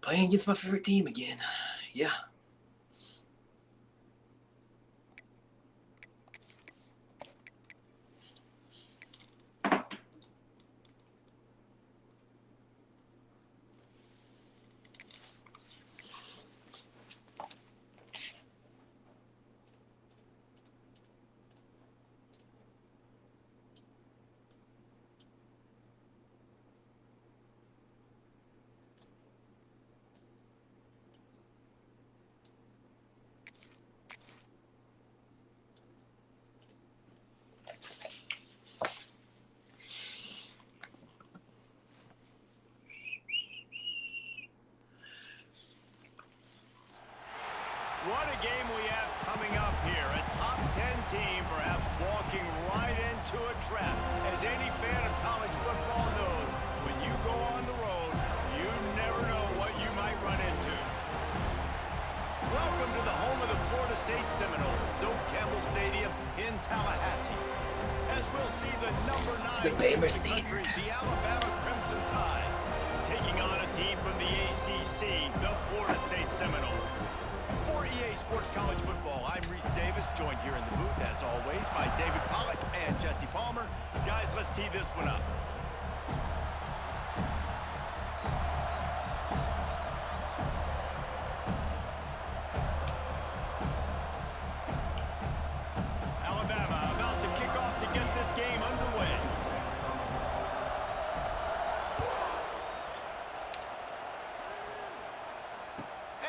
Playing against my favorite team again. Yeah. What a game we have coming up here. A top 10 team perhaps walking right into a trap. As any fan of college football knows, when you go on the road, you never know what you might run into. Welcome to the home of the Florida State Seminoles, Doak Campbell Stadium in Tallahassee. As we'll see the number 9 team in the country, the Alabama Crimson Tide, taking on a team from the ACC, the Florida State Seminoles. For EA Sports College Football, I'm Reese Davis, joined here in the booth, as always, by David Pollack and Jesse Palmer. Guys, let's tee this one up. Alabama about to kick off to get this game underway.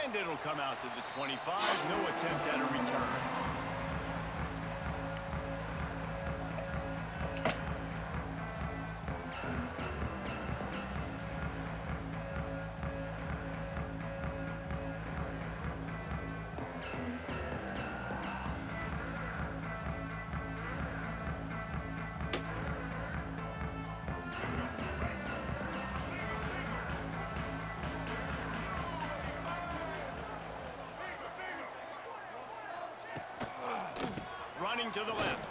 And it'll come out to the 25. No attempt at a return. Running to the left.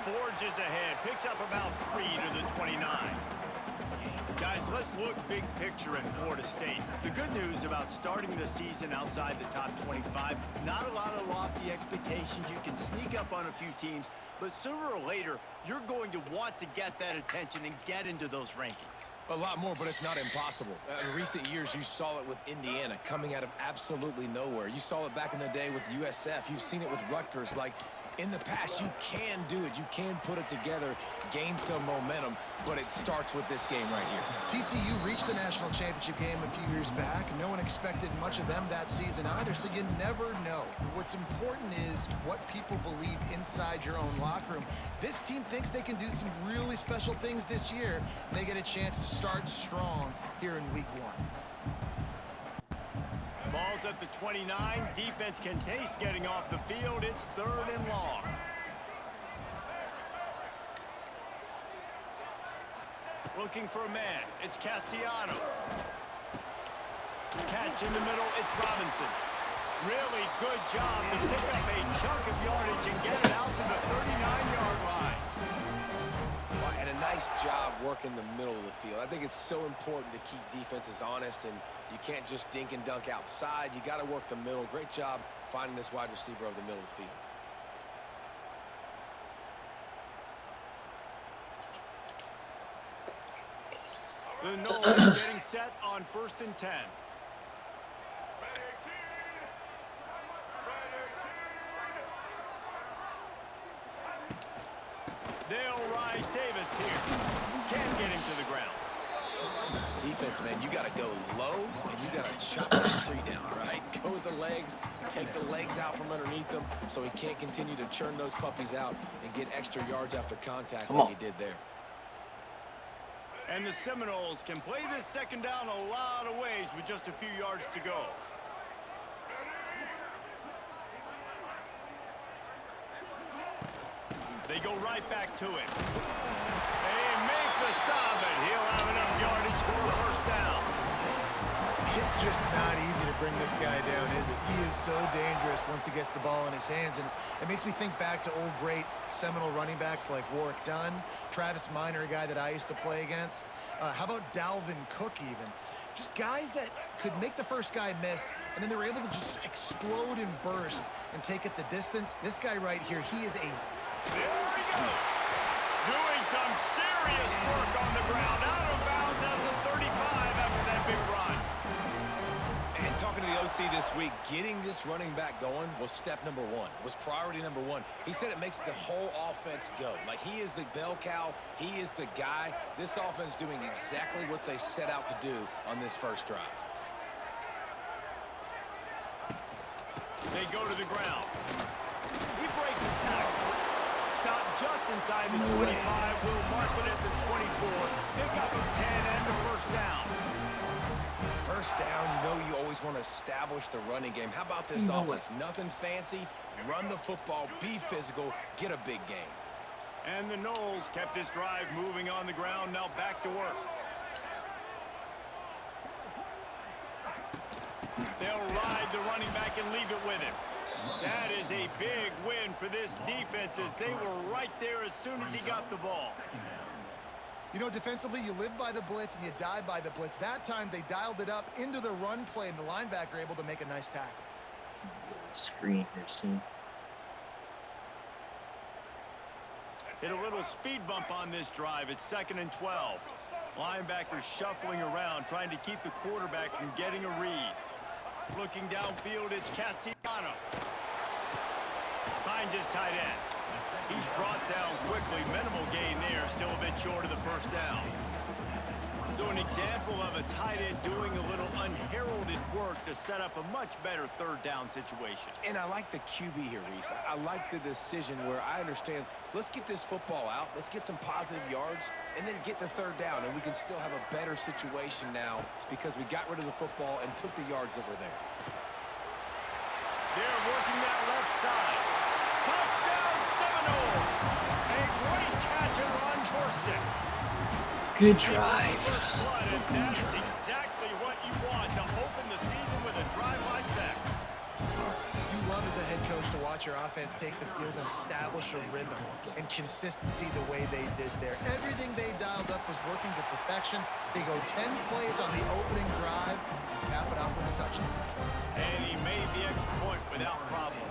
Forges ahead. Picks up about 3 to the 29. Guys, let's look big picture in Florida State. The good news about starting the season outside the top 25, not a lot of lofty expectations. You can sneak up on a few teams, but sooner or later, you're going to want to get that attention and get into those rankings. A lot more, but it's not impossible. In recent years, you saw it with Indiana coming out of absolutely nowhere. You saw it back in the day with USF. You've seen it with Rutgers. Like, in the past, you can do it. You can put it together, gain some momentum, but it starts with this game right here. TCU reached the national championship game a few years back. No one expected much of them that season either, so you never know. What's important is what people believe inside your own locker room. This team thinks they can do some really special things this year, and they get a chance to start strong here in week 1. Ball's at the 29. Defense can taste getting off the field. It's 3rd and long. Looking for a man. It's Castellanos. Catch in the middle. It's Robinson. Really good job to pick up a chunk of yardage and get it out to the 39-yard line. And a nice job working the middle of the field. I think it's so important to keep defenses honest, and you can't just dink and dunk outside. You got to work the middle. Great job finding this wide receiver over the middle of the field. The Noles getting set on 1st and 10. They'll ride Davis here. Can't get him to the ground. Defense, man, you got to go low, and you got to chop that tree down, all right? Go with the legs, take the legs out from underneath them so he can't continue to churn those puppies out and get extra yards after contact like he did there. And the Seminoles can play this second down a lot of ways with just a few yards to go. They go right back to it. They make the stop, and he'll have enough yardage for a 1st down. It's just not easy to bring this guy down, is it? He is so dangerous once he gets the ball in his hands, and it makes me think back to old great Seminole running backs like Warwick Dunn, Travis Minor, a guy that I used to play against. How about Dalvin Cook even? Just guys that could make the first guy miss, and then they were able to just explode and burst and take it the distance. This guy right here, he is a... There he goes. Doing some serious work on the ground. Out of bounds at the 35 after that big run. And talking to the OC this week, getting this running back going was step number one. Was priority number one. He said it makes the whole offense go. Like, he is the bell cow. He is the guy. This offense doing exactly what they set out to do on this first drive. They go to the ground. He breaks the tackle. Stop just inside the 25. Will mark it at the 24. Pickup of 10 and the first down. First down, you know you always want to establish the running game. How about this offense? Nothing fancy. Run the football, be physical, get a big gain. And the Noles kept this drive moving on the ground. Now back to work. They'll ride the running back and leave it with him. That is a big win for this defense as they were right there as soon as he got the ball. You know, defensively, you live by the blitz and you die by the blitz. That time, they dialed it up into the run play, and the linebacker able to make a nice tackle. Screen here soon. Hit a little speed bump on this drive. It's 2nd and 12. Linebackers shuffling around, trying to keep the quarterback from getting a read. Looking downfield, it's Castellanos. Finds his tight end. He's brought down quickly. Minimal gain there. Still a bit short of the first down. So an example of a tight end doing a little unheralded work to set up a much better third down situation. And I like the QB here, Reese. I like the decision where I understand, let's get this football out, let's get some positive yards, and then get to third down, and we can still have a better situation now because we got rid of the football and took the yards that were there. They're working that left side. Touchdown Seminoles! A great catch and run for 6. Good drive. That is exactly what you want to open the season with a drive like that. You love as a head coach to watch your offense take the field and establish a rhythm and consistency the way they did there. Everything they dialed up was working to perfection. They go 10 plays on the opening drive, cap it off with a touchdown. And he made the extra point without problem.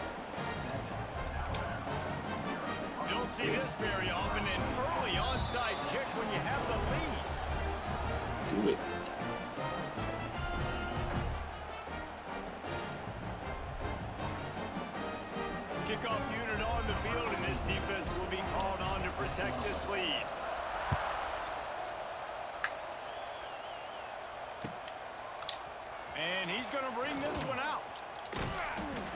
You don't see this very often, an early onside kick when you have the lead. Do it. Kickoff unit on the field, and this defense will be called on to protect this lead. And he's going to bring this one out.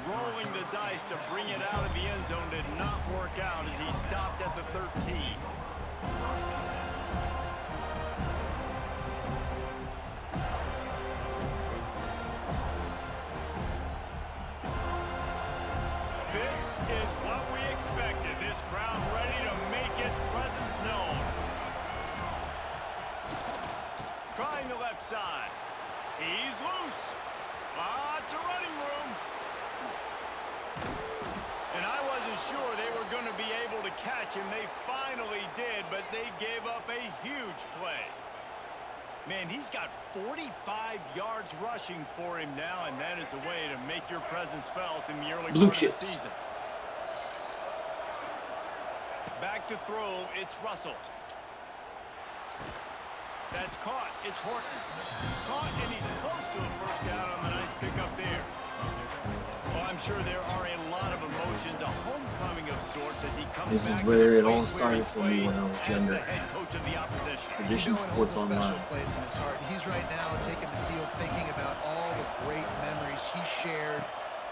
Rolling the dice to bring it out of the end zone did not work out as he stopped at the 13. This is what we expected. This crowd ready to make its presence known. Trying the left side. He's loose. Lots of running room. And I wasn't sure they were going to be able to catch him. They finally did, but they gave up a huge play. Man, he's got 45 yards rushing for him now, and that is a way to make your presence felt in the early part of the season. Back to throw, it's Russell. That's caught. It's Horton. Caught, and he's close to a first down on the nice pickup there. Well, I'm sure there are a lot of emotions, a homecoming of sorts as he comes back. This is where it all started for me when I was younger. The head coach of the opposition. Tradition Sports Online. Special place in his heart. He's right now taking the field, thinking about all the great memories he shared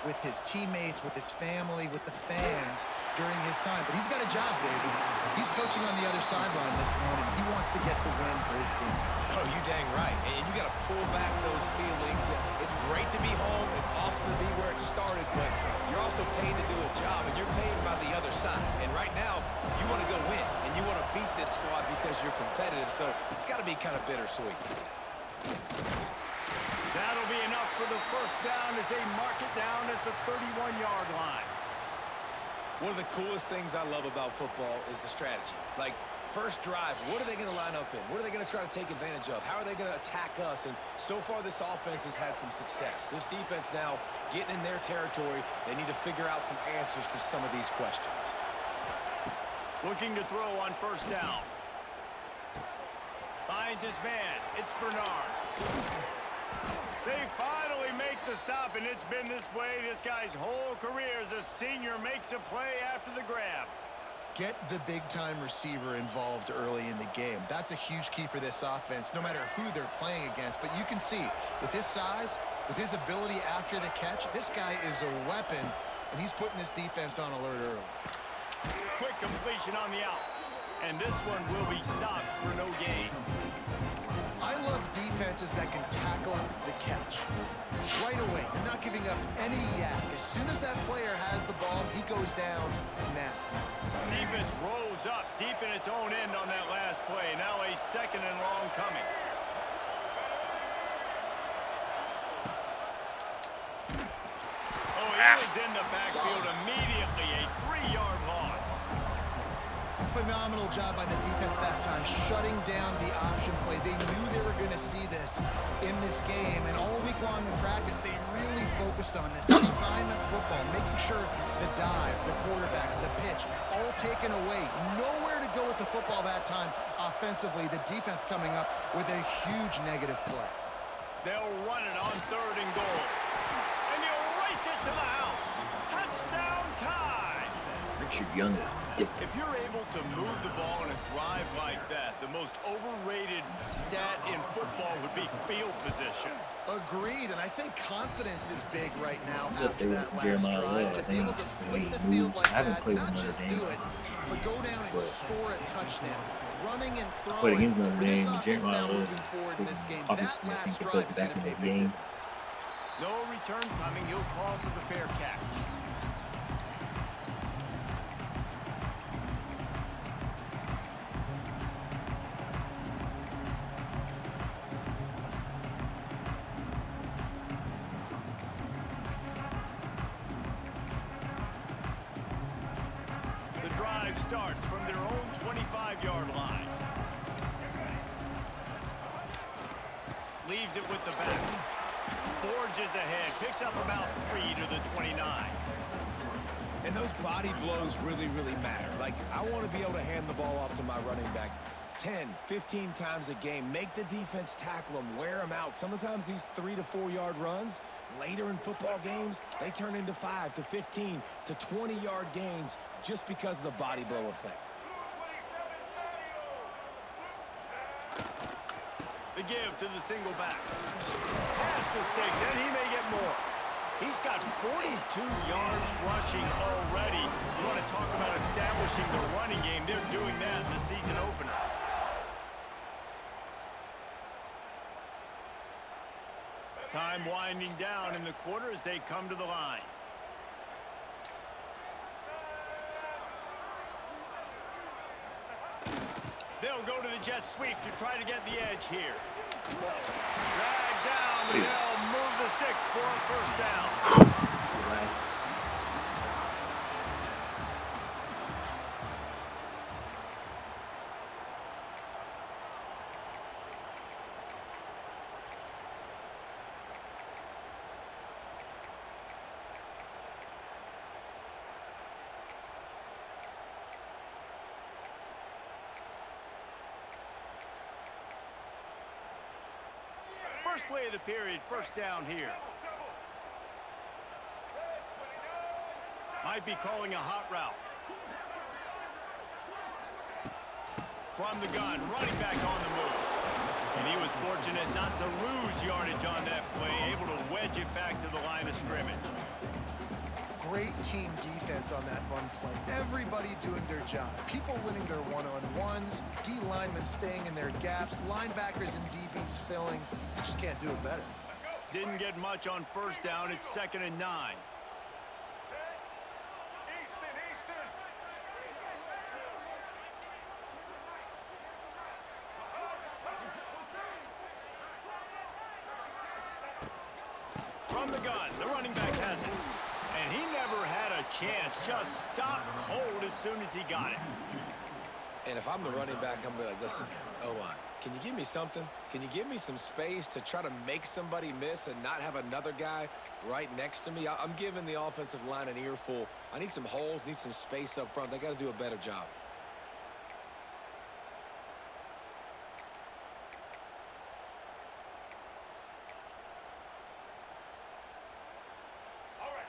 with his teammates, with his family, with the fans during his time. But he's got a job, David. He's coaching on the other sideline this morning. He wants to get the win for his team. Oh, you dang right. And you got to pull back those feelings. It's great to be home. It's awesome to be where it started, but you're also paid to do a job, and you're paid by the other side. And right now, you want to go win, and you want to beat this squad because you're competitive, so it's got to be kind of bittersweet. That'll be enough for the first down as they mark it down at the 31-yard line. One of the coolest things I love about football is the strategy. Like, First drive, what are they going to line up in? What are they going to try to take advantage of? How are they going to attack us? And so far, this offense has had some success. This defense now getting in their territory. They need to figure out some answers to some of these questions. Looking to throw on first down. Finds his man. It's Bernard. They finally make the stop, and it's been this way this guy's whole career as a senior makes a play after the grab. Get the big-time receiver involved early in the game. That's a huge key for this offense, no matter who they're playing against. But you can see, with his size, with his ability after the catch, this guy is a weapon, and he's putting this defense on alert early. Quick completion on the out. And this one will be stopped for no gain. I love defenses that can tackle the catch. Right away, you're not giving up any yak. As soon as that player has the ball, he goes down now. Defense rolls up deep in its own end on that last play. Now a second and long coming. Oh, he was in the backfield immediately. A 3-yard loss. Phenomenal job by the defense that time, shutting down the option play. They knew they were going to see this in this game, and all week long in practice, they really focused on this assignment football, making sure the dive, the quarterback, the pitch, all taken away. Nowhere to go with the football that time offensively. The defense coming up with a huge negative play. They'll run it on 3rd and goal. And they'll race it to the house. Touchdown time. Richard Young is different. If you're able to move the ball in a drive like that, the most overrated stat in football would be field position. Agreed, and I think confidence is big right now It's up after there that with last Jeremiah drive. Love. To I be think able to just the way flip he the field moves. like I haven't that, played not with Notre just Dame, do it, but go down and but score a touchdown. Running and I throwing. played against Notre For this Dame. offense Jeremiah now Love moving is forward in this game, that obviously, I last think, drive because is back going to in pay the big game. dividends. No return coming. He'll call for the fair catch. The drive starts from their own 25-yard line. Leaves it with the back. Forges ahead. Picks up about 3 to the 29. And those body blows really, really matter. Like, I want to be able to hand the ball off to my running back 10, 15 times a game. Make the defense tackle them, wear them out. Sometimes these 3 to 4 yard runs, later in football games, they turn into 5 to 15 to 20-yard gains just because of the body blow effect. The give to the single back. Past the sticks, and he may get more. He's got 42 yards rushing already. You want to talk about establishing the running game. They're doing that in the season opener. Time winding down in the quarter as they come to the line. They'll go to the jet sweep to try to get the edge here. Drag down, and they'll move the sticks for a first down. Relax. First play of the period, first down here. Might be calling a hot route. From the gun, running back on the move. And he was fortunate not to lose yardage on that play, able to wedge it back to the line of scrimmage. Great team defense on that run play. Everybody doing their job. People winning their one-on-ones, D linemen staying in their gaps, linebackers and DBs filling. You just can't do it better. Didn't get much on first down. It's 2nd and 9. From the gun, the running back has it. And he never had a chance. Just stopped cold as soon as he got it. And if I'm the running back, I'm going to be like, listen, O-line, can you give me something? Can you give me some space to try to make somebody miss and not have another guy right next to me? I'm giving the offensive line an earful. I need some holes, need some space up front. They got to do a better job.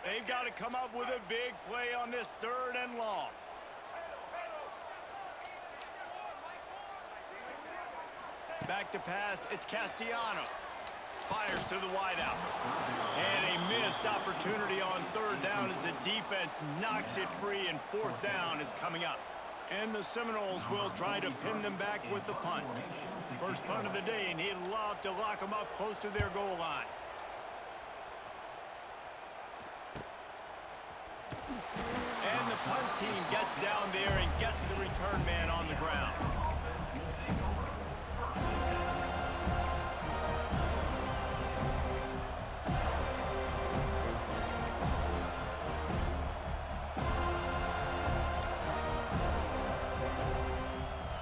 They've got to come up with a big play on this 3rd and long. Back to pass, it's Castellanos. Fires to the wideout. And a missed opportunity on 3rd down as the defense knocks it free, and 4th down is coming up. And the Seminoles will try to pin them back with the punt. First punt of the day, and he'd love to lock them up close to their goal line. And the punt team gets down there and gets the return man on the ground.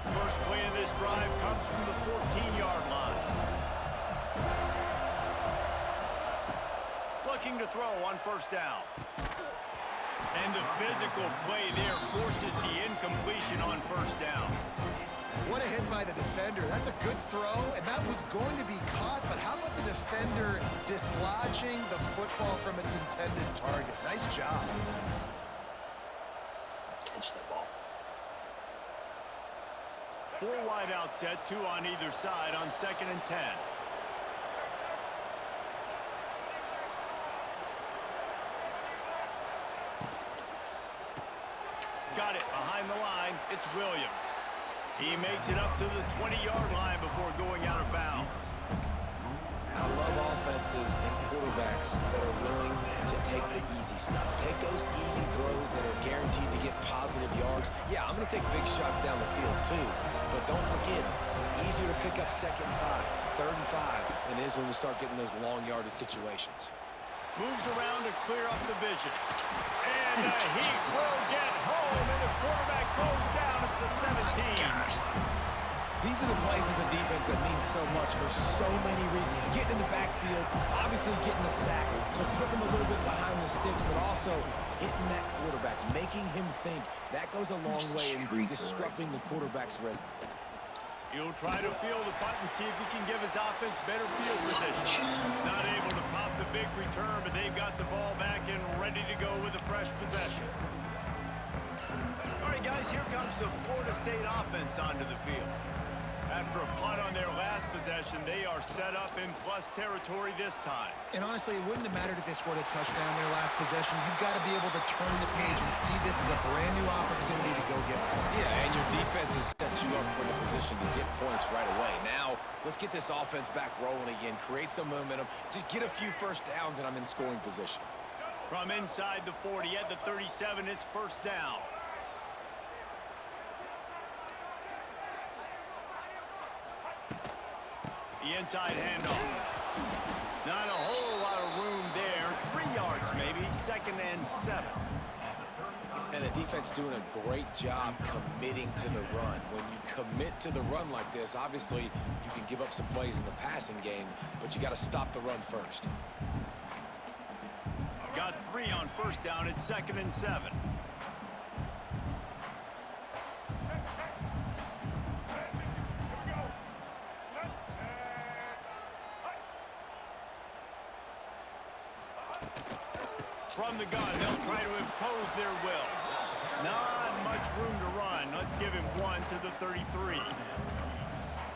First play of this drive comes from the 14-yard line. Looking to throw on 1st down. And the physical play there forces the incompletion on 1st down. What a hit by the defender. That's a good throw, and that was going to be caught, but how about the defender dislodging the football from its intended target? Nice job. Catch that ball. 4 wide out set, 2 on either side on 2nd and 10. Got it behind the line. It's Williams. He makes it up to the 20-yard line before going out of bounds. I love offenses and quarterbacks that are willing to take the easy stuff. Take those easy throws that are guaranteed to get positive yards. Yeah, I'm going to take big shots down the field too. But don't forget, it's easier to pick up 2nd and 5, 3rd and 5 than it is when we start getting those long yardage situations. Moves around to clear up the vision. And the heat will get home, and the quarterback goes down at the 17. These are the plays as a defense that mean so much for so many reasons. Getting in the backfield, obviously getting the sack, so putting him a little bit behind the sticks, but also hitting that quarterback, making him think. That goes a long way in disrupting the quarterback's rhythm. He'll try to field the punt and see if he can give his offense better field position. Not able to pop the big return, but they've got the ball back and ready to go with a fresh possession. All right, guys, here comes the Florida State offense onto the field. After a punt on their last possession, they are set up in plus territory this time. And honestly, it wouldn't have mattered if they scored a touchdown their last possession. You've got to be able to turn the page and see this as a brand new opportunity to go get points. Yeah, and your defense has set you up for the position to get points right away. Now, let's get this offense back rolling again, create some momentum, just get a few 1st downs, and I'm in scoring position. From inside the 40 at the 37, it's 1st down. The inside handoff. Not a whole lot of room there. 3 yards maybe, 2nd and 7. And the defense doing a great job committing to the run. When you commit to the run like this, obviously you can give up some plays in the passing game, but you got to stop the run first. Got 3 on 1st down. It's 2nd and 7. From the gun, they'll try to impose their will. Not much room to run. Let's give him 1 to the 33.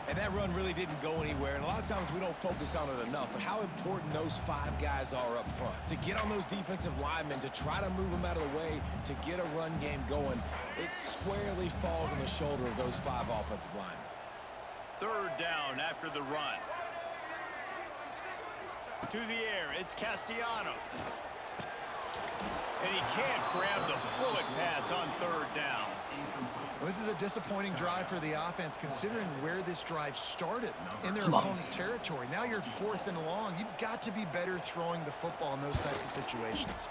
And that run really didn't go anywhere, and a lot of times we don't focus on it enough, but how important those 5 guys are up front. To get on those defensive linemen, to try to move them out of the way, to get a run game going, it squarely falls on the shoulder of those 5 offensive linemen. 3rd down after the run. To the air, it's Castellanos. And he can't grab the bullet pass on 3rd down. Well, this is a disappointing drive for the offense, considering where this drive started, in their opponent territory. Now you're 4th and long. You've got to be better throwing the football in those types of situations.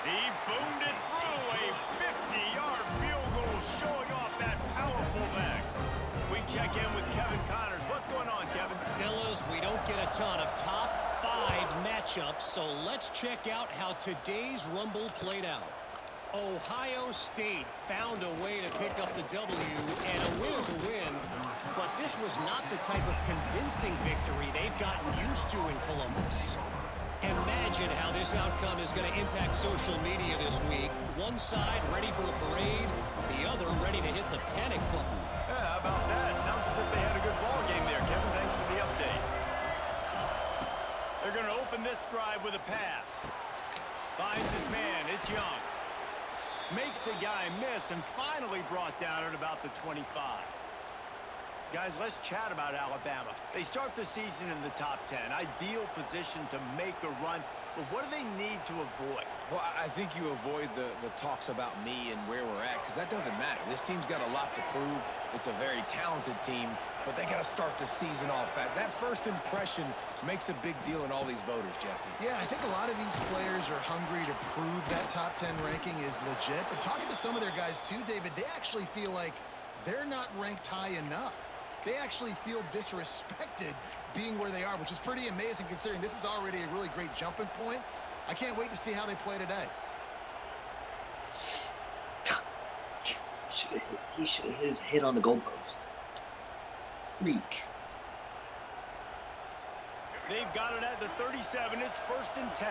He boomed it through a 50-yard field goal, showing off that powerful leg. We check in with Kevin Connors. What's going on, Kevin? Fellas, we don't get a ton of top 5 matchups, so let's check out how today's Rumble played out. Ohio State found a way to pick up the W, and a win is a win, but this was not the type of convincing victory they've gotten used to in Columbus. Imagine how this outcome is going to impact social media this week. One side ready for a parade, the other ready to hit the panic button. Yeah, how about that? Sounds as if they had a good ball game there, Kevin. Thanks for the update. They're going to open this drive with a pass. Finds his man. It's Young. Makes a guy miss and finally brought down at about the 25. Guys, let's chat about Alabama. They start the season in the top 10. Ideal position to make a run. But what do they need to avoid? Well, I think you avoid the talks about me and where we're at, because that doesn't matter. This team's got a lot to prove. It's a very talented team, but they got to start the season off fast. That first impression makes a big deal in all these voters, Jesse. Yeah, I think a lot of these players are hungry to prove that top 10 ranking is legit. But talking to some of their guys too, David, they actually feel like they're not ranked high enough. They actually feel disrespected being where they are, which is pretty amazing considering this is already a really great jumping point. I can't wait to see how they play today. He should have hit his head on the goalpost. Freak. They've got it at the 37. It's 1st and 10.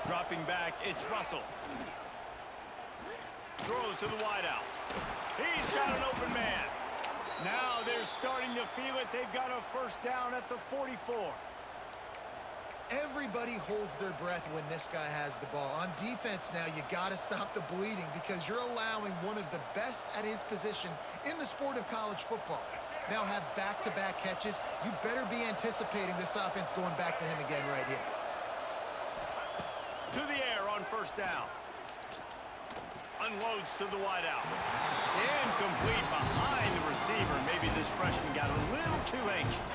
Dropping back, it's Russell. Throws to the wideout. He's got an open man. Now they're starting to feel it. They've got a first down at the 44. Everybody holds their breath when this guy has the ball. On defense now, you got to stop the bleeding because you're allowing one of the best at his position in the sport of college football. Now have back-to-back catches. You better be anticipating this offense going back to him again right here. To the air on first down. Unloads to the wideout. Incomplete behind the receiver. Maybe this freshman got a little too anxious.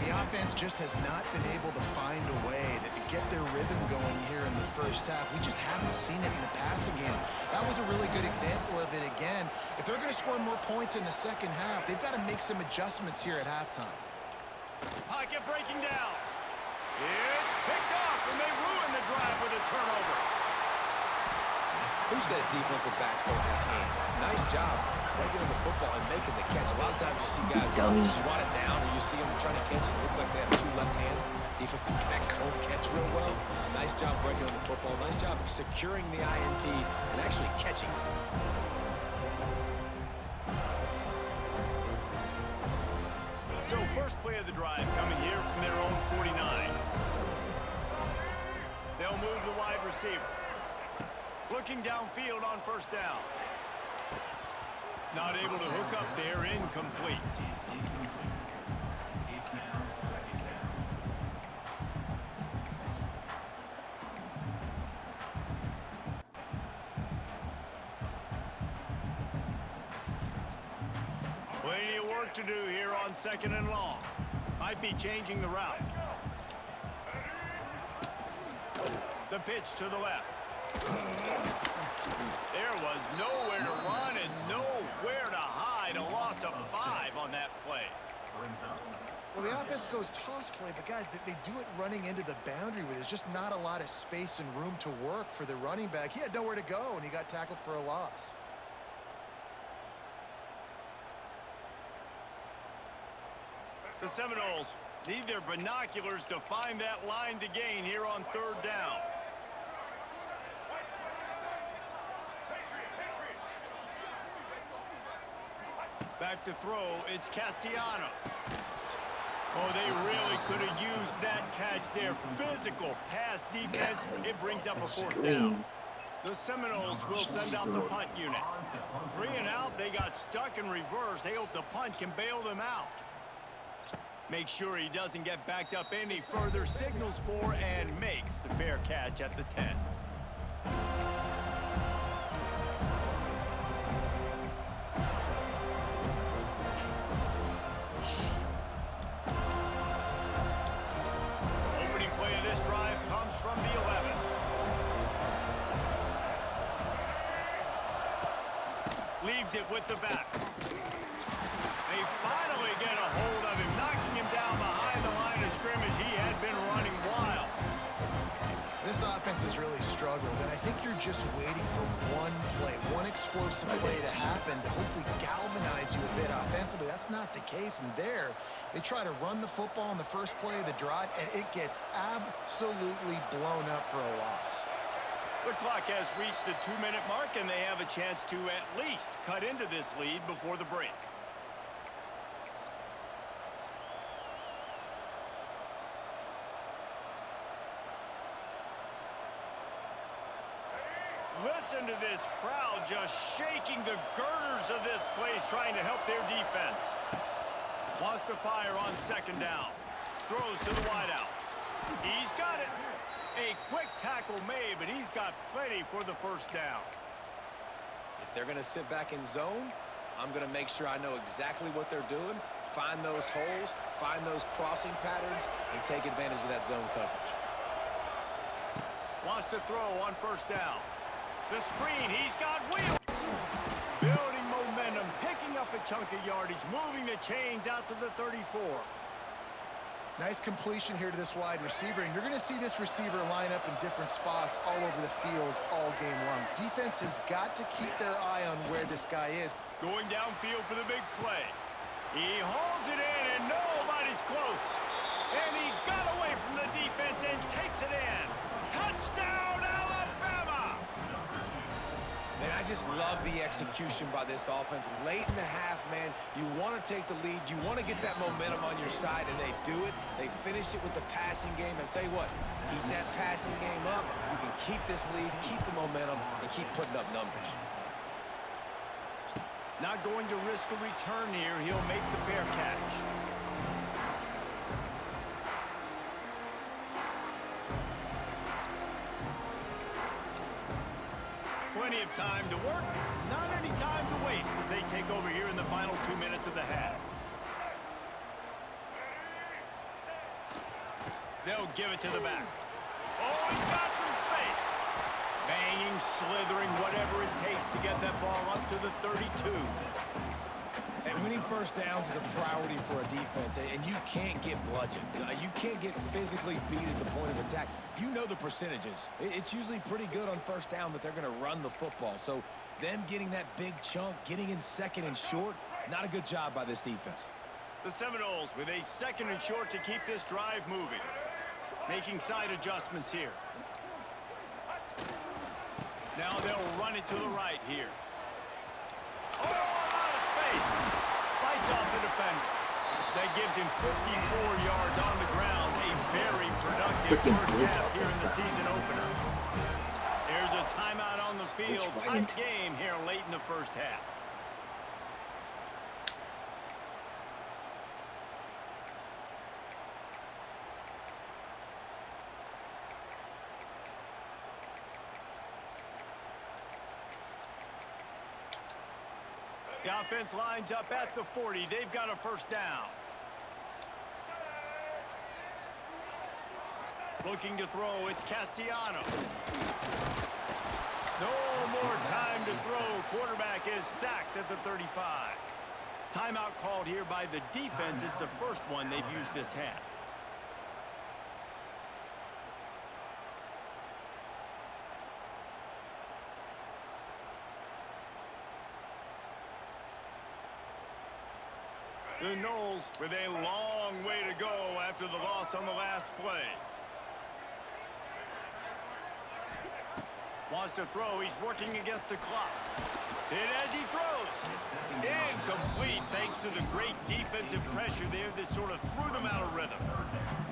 The offense just has not been able to find a way to get their rhythm going here in the first half. We just haven't seen it in the passing game. That was a really good example of it again. If they're going to score more points in the second half, they've got to make some adjustments here at halftime. Pocket breaking down. It's picked off, and they ruin the drive with a turnover. Who says defensive backs don't have hands? Nice job breaking in the football and making the catch. A lot of times you see guys swat it down, or you see them trying to catch it. It looks like they have 2 left hands. Defensive backs don't catch real well. Nice job breaking in the football. Nice job securing the INT and actually catching it. So first play of the drive coming here from their own 49. They'll move the wide receiver. Looking downfield on first down. Not able to hook up there, incomplete. Plenty of work to do here on 2nd and long. Might be changing the route. The pitch to the left. There was nowhere to run and nowhere to hide. A loss of 5 on that play. Well, the offense goes toss play, but guys, they do it running into the boundary where there's just not a lot of space and room to work for the running back. He had nowhere to go, and he got tackled for a loss. The Seminoles need their binoculars to find that line to gain here on 3rd down. Back to throw, it's Castellanos. Oh, they really could have used that catch there. Physical pass defense. It brings up a 4th down. The Seminoles will send out the punt unit. 3 and out, they got stuck in reverse. They hope the punt can bail them out. Make sure he doesn't get backed up any further, signals for and makes the fair catch at the 10. Opening play of this Leaves it with the back. They finally get a hold of him, knocking him down behind the line of scrimmage. He had been running wild. This offense has really struggled, and I think you're just waiting for one play, one explosive play to happen to hopefully galvanize you a bit offensively. That's not the case, and there, they try to run the football in the first play of the drive, and it gets absolutely blown up for a loss. The clock has reached the 2-minute mark, and they have a chance to at least cut into this lead before the break. Listen to this crowd just shaking the girders of this place, trying to help their defense. Wants to fire on second down. Throws to the wideout. He's got it. A quick tackle made, but he's got plenty for the first down. If they're going to sit back in zone, I'm going to make sure I know exactly what they're doing, find those holes, find those crossing patterns, and take advantage of that zone coverage. Wants to throw on first down. The screen, he's got wheels. Building momentum, picking up a chunk of yardage, moving the chains out to the 34. Nice completion here to this wide receiver, and you're going to see this receiver line up in different spots all over the field all game long. Defense has got to keep their eye on where this guy is. Going downfield for the big play. He hauls it in, and nobody's close. And he got away from the defense and takes it in. Touchdown, Alabama! Man, I just love the execution by this offense. Late in the half, man, you want to take the lead. You want to get that momentum on your side, and they do it. They finish it with the passing game. And tell you what, keep that passing game up. You can keep this lead, keep the momentum, and keep putting up numbers. Not going to risk a return here. He'll make the fair catch. Plenty of time to work, not any time to waste as they take over here in the final 2 minutes of the half. They'll give it to the back. Oh, he's got some space. Banging, slithering, whatever it takes to get that ball up to the 32. And winning first downs is a priority for a defense, and you can't get bludgeoned. You can't get physically beat at the point of attack. You know the percentages. It's usually pretty good on first down that they're going to run the football. So them getting that big chunk, getting in second and short, not a good job by this defense. The Seminoles with a second and short to keep this drive moving. Making side adjustments here. Now they'll run it to the right here. Oh, a lot of space. Fights off the defender. That gives him 54 yards on the ground. A very productive first half here in the season opener. There's a timeout on the field. Tight game here late in the first half. The offense lines up at the 40. They've got a first down. Looking to throw, it's Castellanos. No more time to throw. Quarterback is sacked at the 35. Timeout called here by the defense. It's the first one they've used this half. The Noles with a long way to go after the loss on the last play. Wants to throw. He's working against the clock. And as he throws, incomplete thanks to the great defensive pressure there that sort of threw them out of rhythm.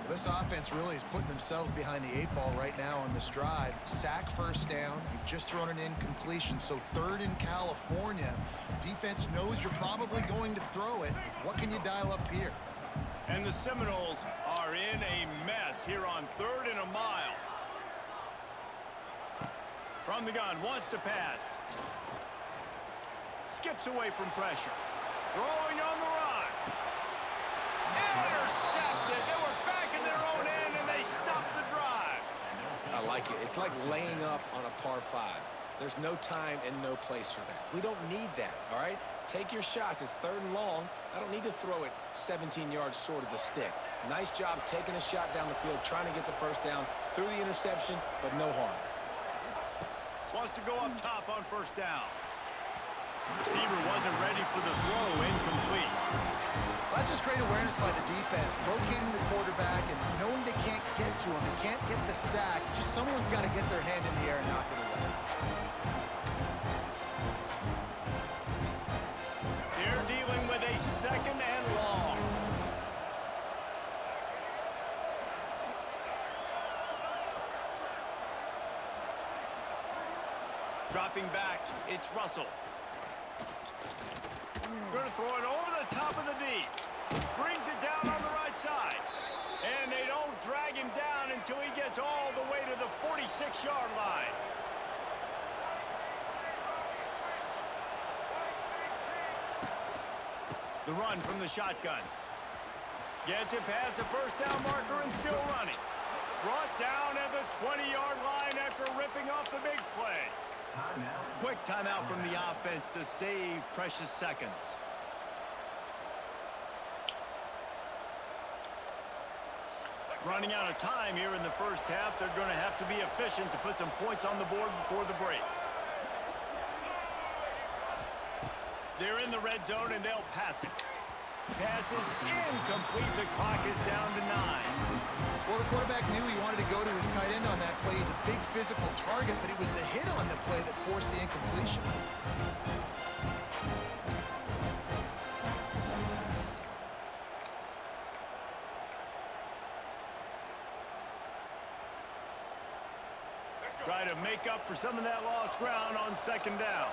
This offense really is putting themselves behind the 8 ball right now on this drive. Sack first down. You've just thrown an incompletion, so third in California. Defense knows you're probably going to throw it. What can you dial up here? And the Seminoles are in a mess here on 3rd and a mile. From the gun, wants to pass. Skips away from pressure. Throwing on the run. Intercepted. They were back in their own end, and they stopped the drive. I like it. It's like laying up on a par 5. There's no time and no place for that. We don't need that, all right? Take your shots. It's 3rd and long. I don't need to throw it 17 yards short of the stick. Nice job taking a shot down the field, trying to get the first down through the interception, but no harm. Wants to go up top on 1st down. Receiver wasn't ready for the throw, incomplete. That's just great awareness by the defense, locating the quarterback and knowing they can't get to him. They can't get the sack. Just someone's got to get their hand in the air and knock it away. They're dealing with a 2nd and long. Dropping back, it's Russell. Going to throw it over the top of the D. Brings it down on the right side. And they don't drag him down until he gets all the way to the 46-yard line. The run from the shotgun. Gets it past the 1st down marker and still running. Brought down at the 20-yard line after ripping off the big play. Quick timeout from the offense to save precious seconds. Running out of time here in the 1st half. They're going to have to be efficient to put some points on the board before the break. They're in the red zone and they'll pass it. Pass is incomplete. The clock is down to 9. Well, the quarterback knew he wanted to go to his tight end on that play. He's a big physical target, but it was the hit on the play that forced the incompletion. Try to make up for some of that lost ground on 2nd down.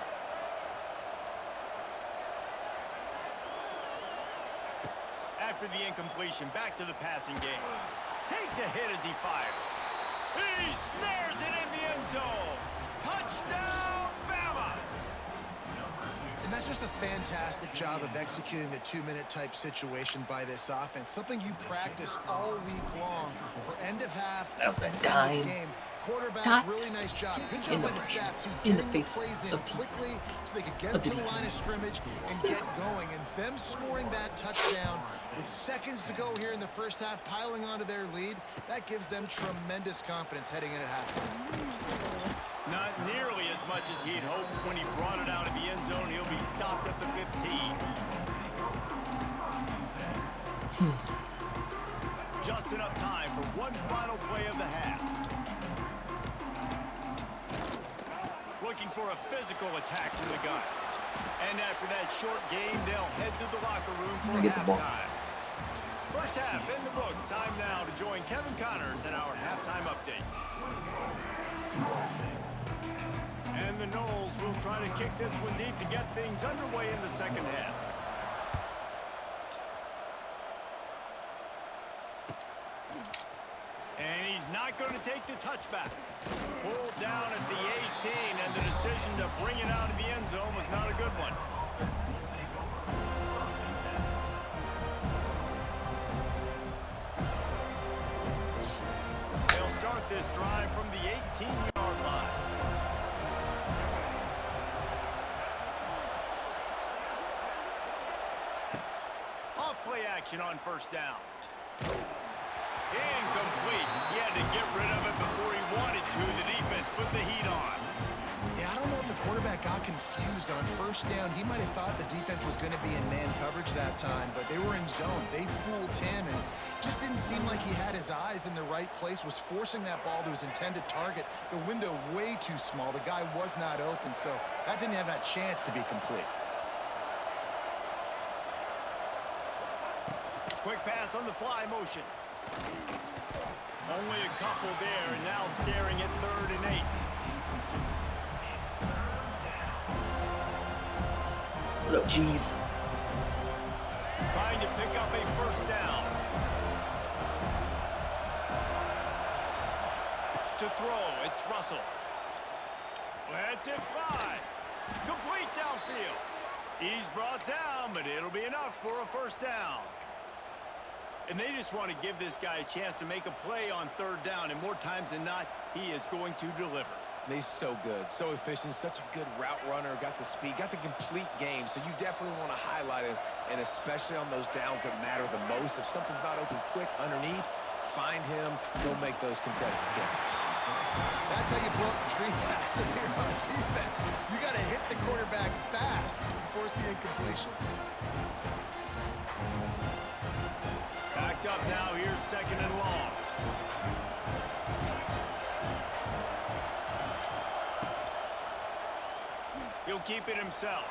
After the incompletion, back to the passing game. Takes a hit as he fires. He snares it in the end zone. Touchdown, Bama! And that's just a fantastic job of executing the 2-minute type situation by this offense. Something you practice all week long for end of half That was a and end dime. of game. Quarterback, Dot. really nice job. Good job In the by the bush. staff, too, In the getting the face plays in of teeth. quickly so they could get Of to the the line of defense. scrimmage and 6. get going. And them scoring that touchdown with seconds to go here in the 1st half, piling onto their lead, that gives them tremendous confidence heading in at halftime. Not nearly as much as he'd hoped when he brought it out of the end zone. He'll be stopped at the 15. Just enough time for one final play of the half. Looking for a physical attack from the gun. And after that short game, they'll head to the locker room for Get the ball. halftime. 1st half in the books. Time now to join Kevin Connors in our halftime update. And the Noles will try to kick this one deep to get things underway in the 2nd half. And he's not going to take the touchback. Pulled down at the 18, and the decision to bring it out of the end zone was not a good one. They'll start this drive from the 18-yard line. Off-play action on 1st down. Incomplete. He had to get rid of it before he wanted to. The defense put the heat on. Yeah, I don't know if the quarterback got confused on 1st down. He might have thought the defense was going to be in man coverage that time, but they were in zone. They fooled him and just didn't seem like he had his eyes in the right place, was forcing that ball to his intended target. The window way too small. The guy was not open, so that didn't have that chance to be complete. Quick pass on the fly motion. Only a couple there, and now staring at 3rd and 8. What up, G's? Trying to pick up a 1st down. To throw, it's Russell. Lets it fly. Complete downfield. He's brought down, but it'll be enough for a 1st down. And they just want to give this guy a chance to make a play on 3rd down, and more times than not, he is going to deliver. And he's so good, so efficient, such a good route runner, got the speed, got the complete game. So you definitely want to highlight him, and especially on those downs that matter the most. If something's not open quick underneath, find him, go make those contested catches. That's how you blow up the screen pass if you're on defense. You got to hit the quarterback fast and force the incompletion. Backed up now. Here's 2nd and long. He'll keep it himself.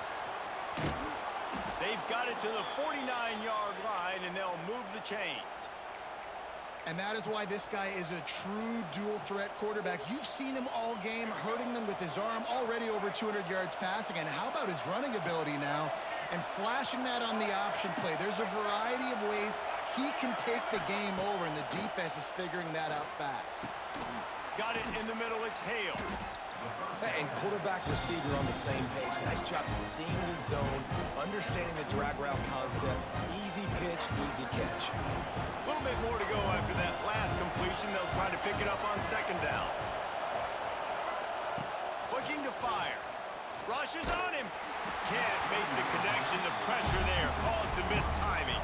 They've got it to the 49-yard line, and they'll move the chains. And that is why this guy is a true dual-threat quarterback. You've seen him all game, hurting them with his arm, already over 200 yards passing. And how about his running ability now? And flashing that on the option play. There's a variety of ways he can take the game over, and the defense is figuring that out fast. Got it in the middle. It's Hale. And quarterback receiver on the same page. Nice job seeing the zone, understanding the drag route concept. Easy pitch, easy catch. A little bit more to go after that last completion. They'll try to pick it up on 2nd down. Looking to fire. Rushes on him. Can't make the connection. The pressure there caused the missed timing.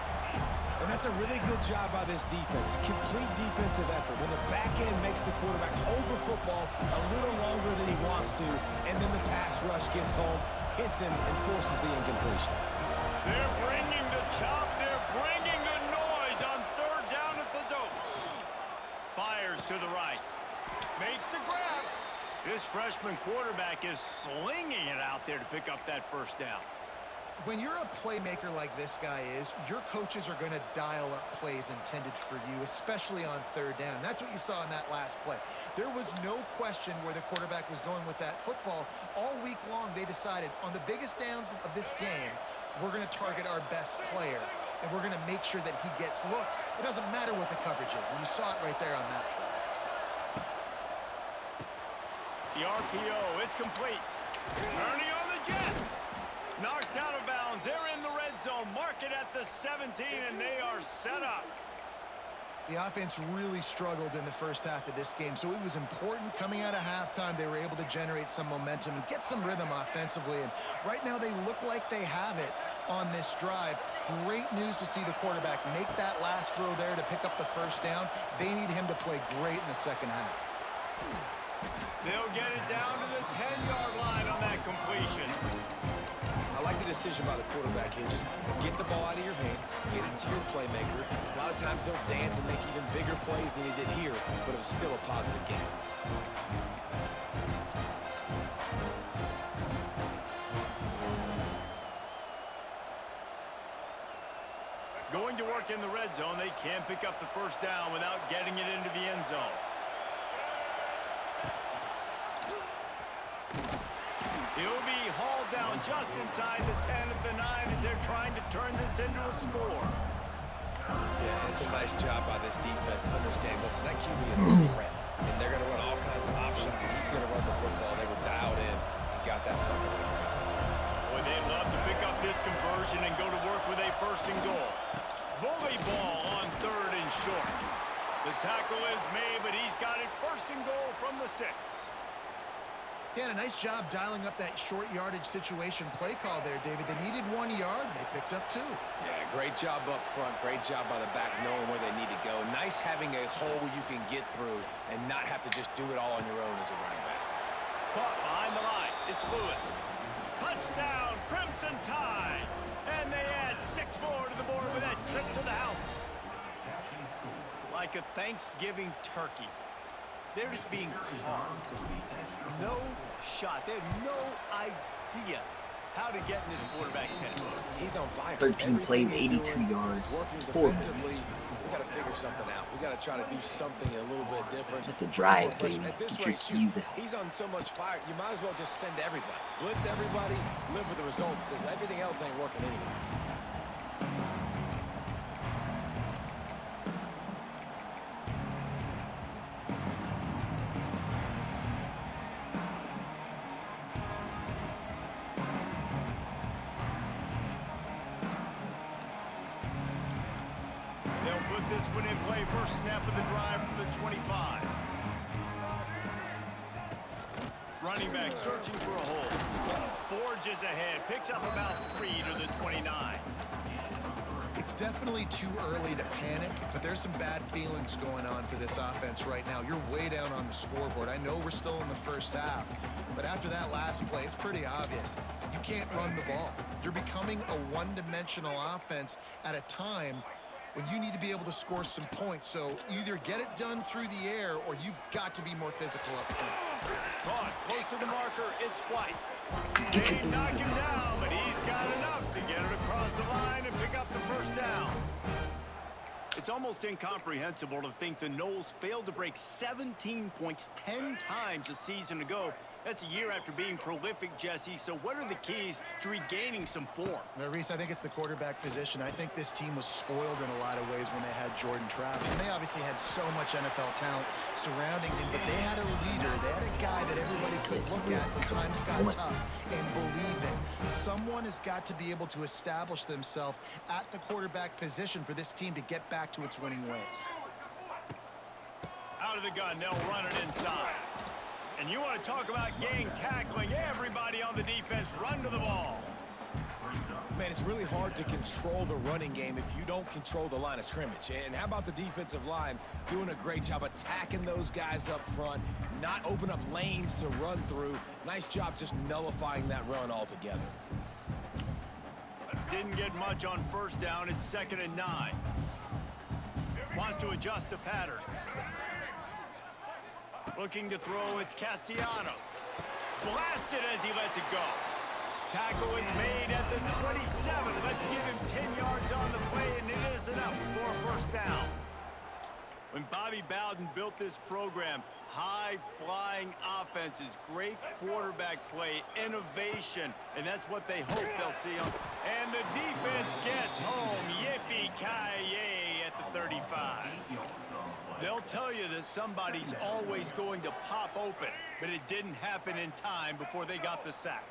And that's a really good job by this defense. Complete defensive effort. When the back end makes the quarterback hold the football a little longer than he wants to, and then the pass rush gets home, hits him, and forces the incompletion. They're bringing the chop. They're bringing the noise on 3rd down at the dope. Fires to the right. Makes the grab. This freshman quarterback is slinging it out there to pick up that 1st down. When you're a playmaker like this guy is, your coaches are going to dial up plays intended for you, especially on 3rd down. That's what you saw in that last play. There was no question where the quarterback was going with that football. All week long, they decided on the biggest downs of this game, we're going to target our best player, and we're going to make sure that he gets looks. It doesn't matter what the coverage is, and you saw it right there on that play. The RPO, it's complete. Turning on the Jets. Knocked out of bounds. They're in the red zone. Mark it at the 17, and they are set up. The offense really struggled in the first half of this game, so it was important coming out of halftime. They were able to generate some momentum and get some rhythm offensively, and right now they look like they have it on this drive. Great news to see the quarterback make that last throw there to pick up the 1st down. They need him to play great in the 2nd half. They'll get it down to the 10-yard line on that completion. I like the decision by the quarterback here. Just get the ball out of your hands, get it to your playmaker. A lot of times he'll dance and make even bigger plays than he did here, but it was still a positive game. Going to work in the red zone. They can't pick up the 1st down without getting it into the end zone. He'll be hauled down just inside the 10 at the 9 as they're trying to turn this into a score. Yeah, it's a nice job by this defense. Understand, listen, that QB is a threat, and they're going to run all kinds of options, and he's going to run the football. They were dialed in and got that sucker to the ground. Boy, they'd love to pick up this conversion and go to work with a 1st and goal. Bully ball on 3rd and short. The tackle is made, but he's got it 1st and goal from the 6. Yeah, and a nice job dialing up that short yardage situation play call there, David. They needed 1 yard, and they picked up 2. Yeah, great job up front. Great job by the back knowing where they need to go. Nice having a hole you can get through and not have to just do it all on your own as a running back. Caught behind the line. It's Lewis. Touchdown, Crimson Tide. And they add 6 more to the board with that trip to the house. Like a Thanksgiving turkey. They're just being carved. No shot. They have no idea how to get in this quarterback's head. He's on fire. 13 plays, 82 yards, 4 minutes. We got to figure something out. We got to try to do something a little bit different. That's a drive, baby. At this Get your rate, keys out. he's on so much fire. You might as well just send everybody. Blitz everybody, live with the results, because everything else ain't working anyways. This one in play, first snap of the drive from the 25. running back searching for a hole. Forges ahead, picks up about 3 to the 29. It's definitely too early to panic, but there's some bad feelings going on for this offense right now. You're way down on the scoreboard. I know we're still in the first half, but after that last play, it's pretty obvious. You can't run the ball. You're becoming a one-dimensional offense at a time when you need to be able to score some points. So either get it done through the air or you've got to be more physical up front. Caught close to the marker, it's White. They knock him down, but he's got enough to get it across the line and pick up the first down. It's almost incomprehensible to think the Noles failed to break 17 points 10 times a season ago. That's a year after being prolific, Jesse. So what are the keys to regaining some form? Now, Reese, I think it's the quarterback position. I think this team was spoiled in a lot of ways when they had Jordan Travis. And they obviously had so much NFL talent surrounding him, but they had a leader. They had a guy that everybody could look at when times got tough and believe in. Someone has got to be able to establish themselves at the quarterback position for this team to get back to its winning ways. Out of the gun, they'll run it inside. And you want to talk about gang tackling, everybody on the defense run to the ball. Man, it's really hard to control the running game if you don't control the line of scrimmage. And how about the defensive line doing a great job attacking those guys up front, not open up lanes to run through. Nice job just nullifying that run altogether. Didn't get much on first down. It's 2nd and 9. Wants to adjust the pattern. Looking to throw, it's Castellanos. Blasted as he lets it go. Tackle is made at the 27. Let's give him 10 yards on the play, and it is enough for a first down. When Bobby Bowden built this program, high-flying offenses, great quarterback play, innovation, and that's what they hope they'll see on. And the defense gets home. Yippee-ki-yay at the 35. They'll tell you that somebody's always going to pop open, but it didn't happen in time before they got the sack.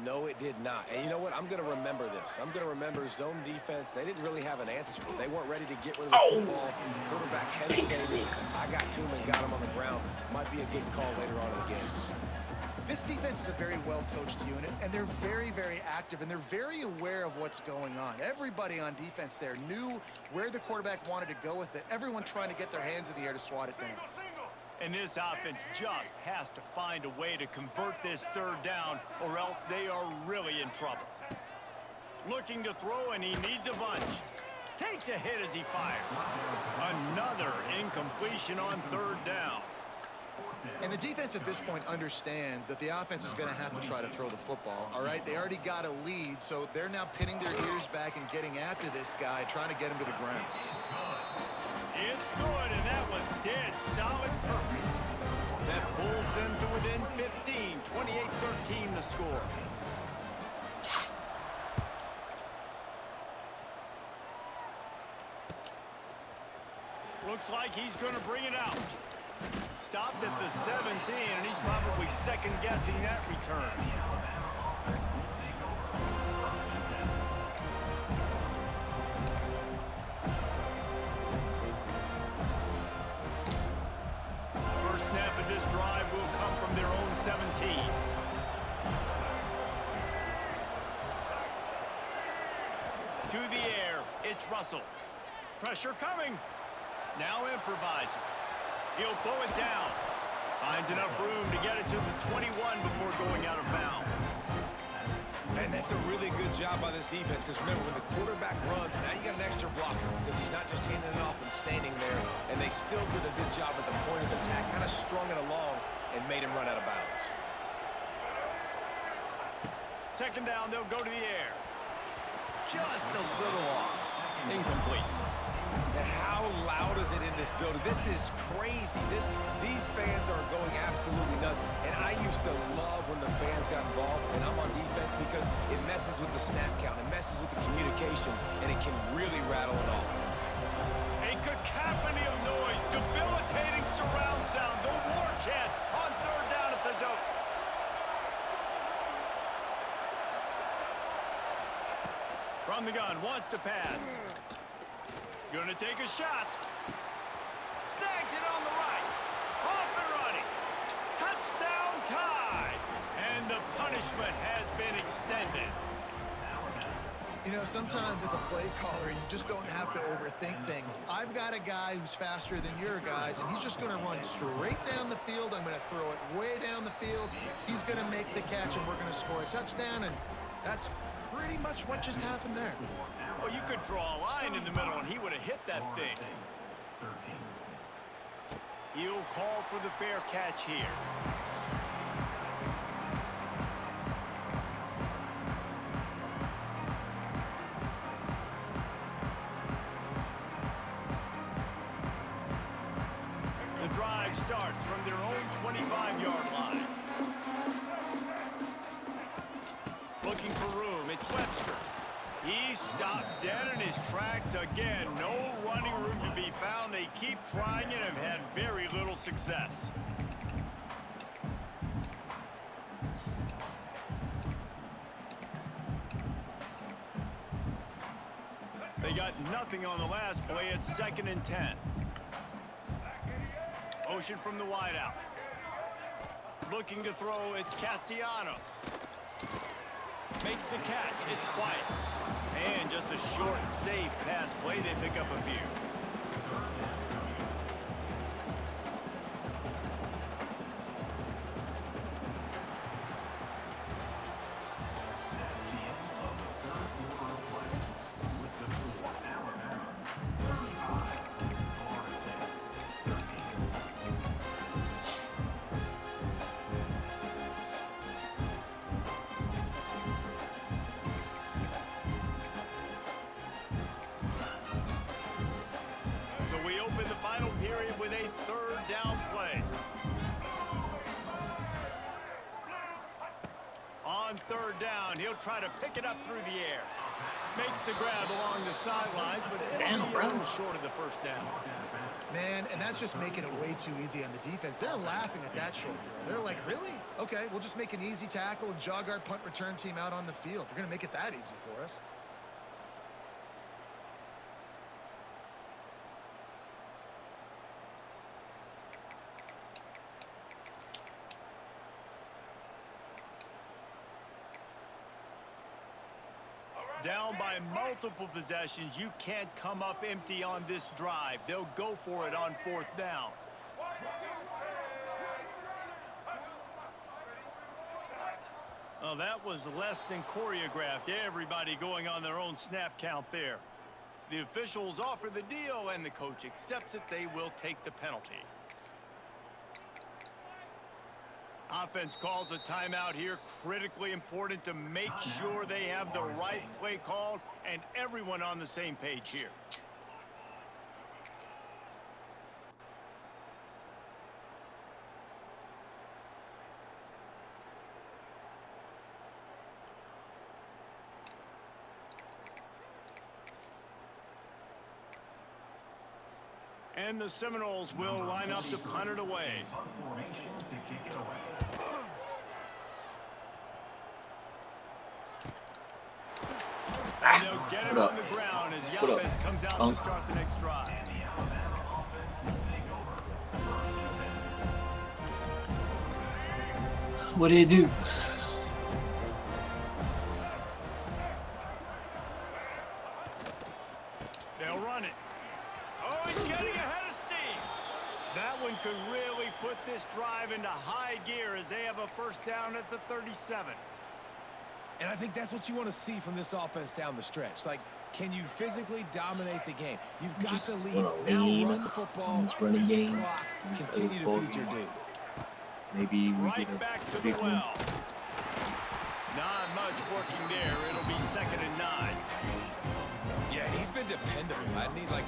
No, it did not. And you know what? I'm going to remember this. I'm going to remember zone defense. They didn't really have an answer. They weren't ready to get rid of the football. Quarterback hesitated. I got to him and got him on the ground. Might be a good call later on in the game. This defense is a very well-coached unit, and they're very, very active, and they're very aware of what's going on. Everybody on defense there knew where the quarterback wanted to go with it. Everyone trying to get their hands in the air to swat it down. And this offense just has to find a way to convert this third down, or else they are really in trouble. Looking to throw, and he needs a bunch. Takes a hit as he fires. Another incompletion on third down. And the defense at this point understands that the offense is going to have to try to throw the football, all right? They already got a lead, so they're now pinning their ears back and getting after this guy, trying to get him to the ground. It's good, and that was dead solid perfect. That pulls them to within 15, 28-13 the score. Looks like he's going to bring it out. Stopped at the 17, and he's probably second-guessing that return. First snap of this drive will come from their own 17. To the air, it's Russell. Pressure coming. Now improvising. He'll pull it down. Finds enough room to get it to the 21 before going out of bounds. And that's a really good job by this defense, because remember, when the quarterback runs, now you got an extra blocker, because he's not just handing it off and standing there, and they still did a good job at the point of attack, kind of strung it along and made him run out of bounds. Second down, they'll go to the air. Just a little off. Incomplete. And how loud is it in this building? This is crazy. These fans are going absolutely nuts. And I used to love when the fans got involved, and I'm on defense, because it messes with the snap count, it messes with the communication, and it can really rattle an offense. A cacophony of noise, debilitating surround sound, the war chant on third down at the dope. From the gun, wants to pass. Gonna take a shot. Snags it on the right. Off and running. Touchdown Tide. You know, sometimes as a play caller, you just don't have to overthink things. I've got a guy who's faster than your guys, and he's just going to run straight down the field. I'm going to throw it way down the field. He's going to make the catch, and we're going to score a touchdown, and that's pretty much what just happened there. Well, you could draw a line in the middle, and he would have hit that thing. He'll call for the fair catch here. The drive starts from their own 25-yard line. Looking for room, it's Webster. He's stopped dead in his tracks again. No running room to be found. They keep trying it and have had very little success. They got nothing on the last play. It's 2nd and 10. Motion from the wideout. Looking to throw, it's Castellanos. Makes the catch. It's White. And just a short, safe pass play. They pick up a few. We open the final period with a 3rd down play. On 3rd down, he'll try to pick it up through the air. Makes the grab along the sidelines, but it'll be a little short of the 1st down. Man, and that's just making it way too easy on the defense. They're laughing at that short throw. They're like, really? Okay, we'll just make an easy tackle and jog our punt return team out on the field. We're going to make it that easy for us. Down by multiple possessions, you can't come up empty on this drive. They'll go for it on 4th down. Well, that was less than choreographed. Everybody going on their own snap count there. The officials offer the deal, and the coach accepts it. They will take the penalty. Offense calls a timeout here. Critically important to make sure they have the right play called and everyone on the same page here. And the Seminoles will line up to punt it away. And they'll get it on the ground as the offense comes out to start the next drive. What do you do? They'll run it. Oh, he's getting ahead of steam. That one could really put this drive into high gear as they have a 1st down at the 37. And I think that's what you want to see from this offense down the stretch. Like, can you physically dominate the game? You've got Just to lead. lean Now run the football. this running game. Clock. Continue to feed your dude. Maybe we Right get back a to the big one. well. Not much working there. It'll be 2nd and 9. Yeah, he's been dependable.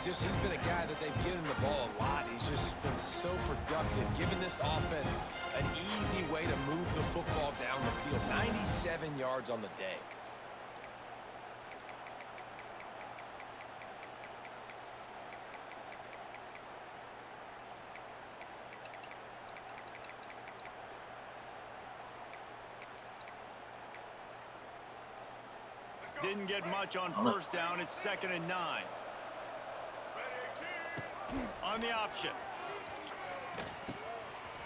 He's been a guy that they've given the ball a lot. He's just been so productive, giving this offense an easy way to move the football down the field. 97 yards on the day. Didn't get much on 1st down. It's 2nd and 9. On the option.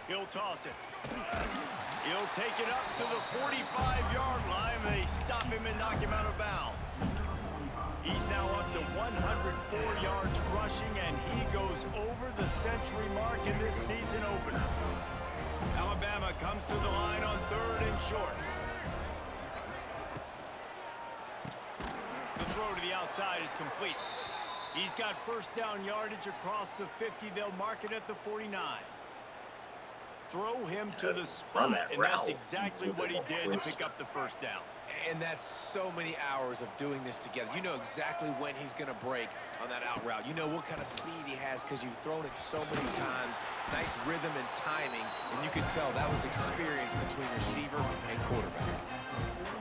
He'll toss it. He'll take it up to the 45-yard line. They stop him and knock him out of bounds. He's now up to 104 yards rushing, and he goes over the century mark in this season opener. Alabama comes to the line on 3rd and short. The throw to the outside is complete. He's got first down yardage across the 50. They'll mark it at the 49. Throw him to the spot, and that's exactly what he did to pick up the first down. And that's so many hours of doing this together. You know exactly when he's going to break on that out route. You know what kind of speed he has because you've thrown it so many times. Nice rhythm and timing, and you can tell that was experience between receiver and quarterback.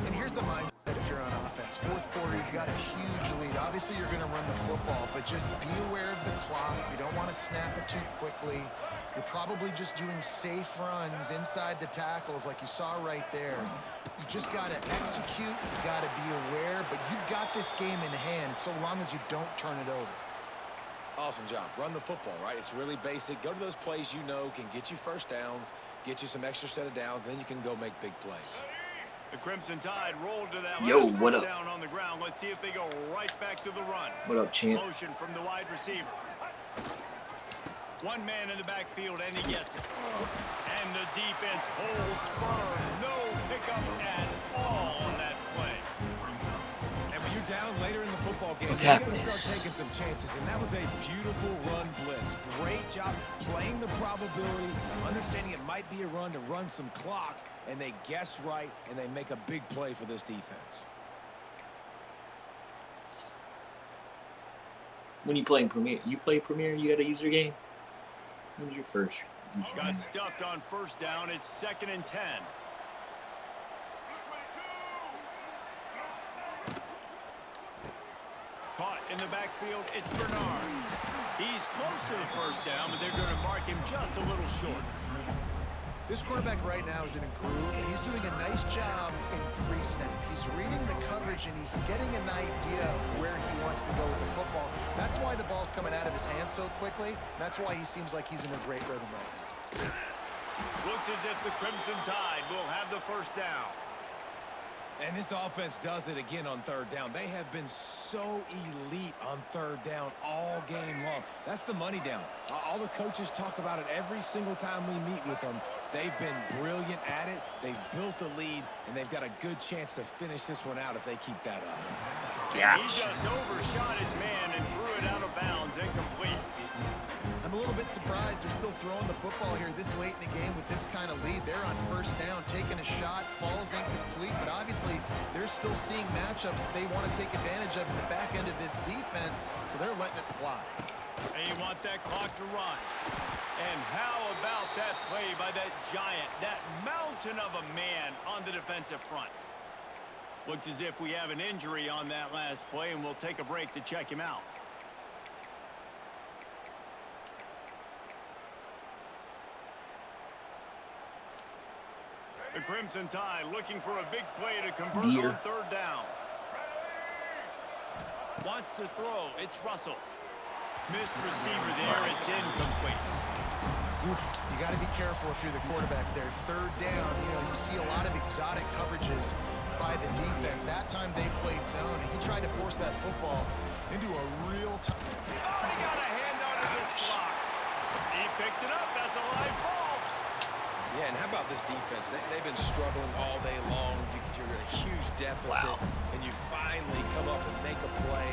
And here's the mindset if you're on offense. 4th quarter, you've got a huge lead. Obviously, you're going to run the football, but just be aware of the clock. You don't want to snap it too quickly. You're probably just doing safe runs inside the tackles like you saw right there. You just got to execute. You got to be aware, but you've got this game in hand so long as you don't turn it over. Awesome job. Run the football, right? It's really basic. Go to those plays you know can get you first downs, get you some extra set of downs, then you can go make big plays. The Crimson Tide rolled to that Yo, last what first up? down on the ground. Let's see if they go right back to the run. What up, champ? Motion from the wide receiver. One man in the backfield, and he gets it. And the defense holds firm. No pickup at all on that play. And when you're down later in the football game, What's you got to happening? start taking some chances. And that was a beautiful run blitz. Great job playing the probability, understanding it might be a run to run some clock, and they guess right, and they make a big play for this defense. When you play in Premier, you play Premier, you got a user game? When's your first? Got stuffed on first down. It's 2nd and 10. Caught in the backfield, it's Bernard. He's close to the first down, but they're going to mark him just a little short. This quarterback right now is in a groove, and he's doing a nice job in pre-snap. He's reading the coverage, and he's getting an idea of where he wants to go with the football. That's why the ball's coming out of his hands so quickly. That's why he seems like he's in a great rhythm right now. Looks as if the Crimson Tide will have the first down. And this offense does it again on 3rd down. They have been so elite on 3rd down all game long. That's the money down. All the coaches talk about it every single time we meet with them. They've been brilliant at it. They've built the lead, and they've got a good chance to finish this one out if they keep that up. Yeah. He just overshot his man and threw it out of bounds, incomplete. I'm a little bit surprised they're still throwing the football here this late in the game with this kind of lead. They're on first down, taking a shot, falls incomplete, but obviously they're still seeing matchups that they want to take advantage of in the back end of this defense, so they're letting it fly. And you want that clock to run. And how about that play by that giant, that mountain of a man on the defensive front? Looks as if we have an injury on that last play, and we'll take a break to check him out. The Crimson Tide looking for a big play to convert on 3rd down. Wants to throw. It's Russell. Missed receiver there. It's incomplete. You got to be careful if you're the quarterback there. 3rd down, you see a lot of exotic coverages by the defense. That time they played zone, and he tried to force that football into a real time. Oh, he got a hand on it. It's blocked. He picks it up. That's a live ball. Yeah, and how about this defense? They've been struggling all day long. You're at a huge deficit, and you finally come up and make a play.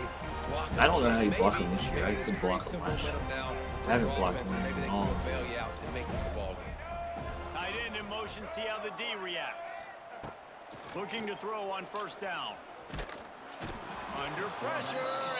Block I don't know how you maybe, block him this year. I maybe could this block creates him some last year. momentum now for I haven't your blocked offense, him and maybe in they long. can bail you out and make this a ball game. Tight end in motion. See how the D reacts. Looking to throw on first down. Under pressure,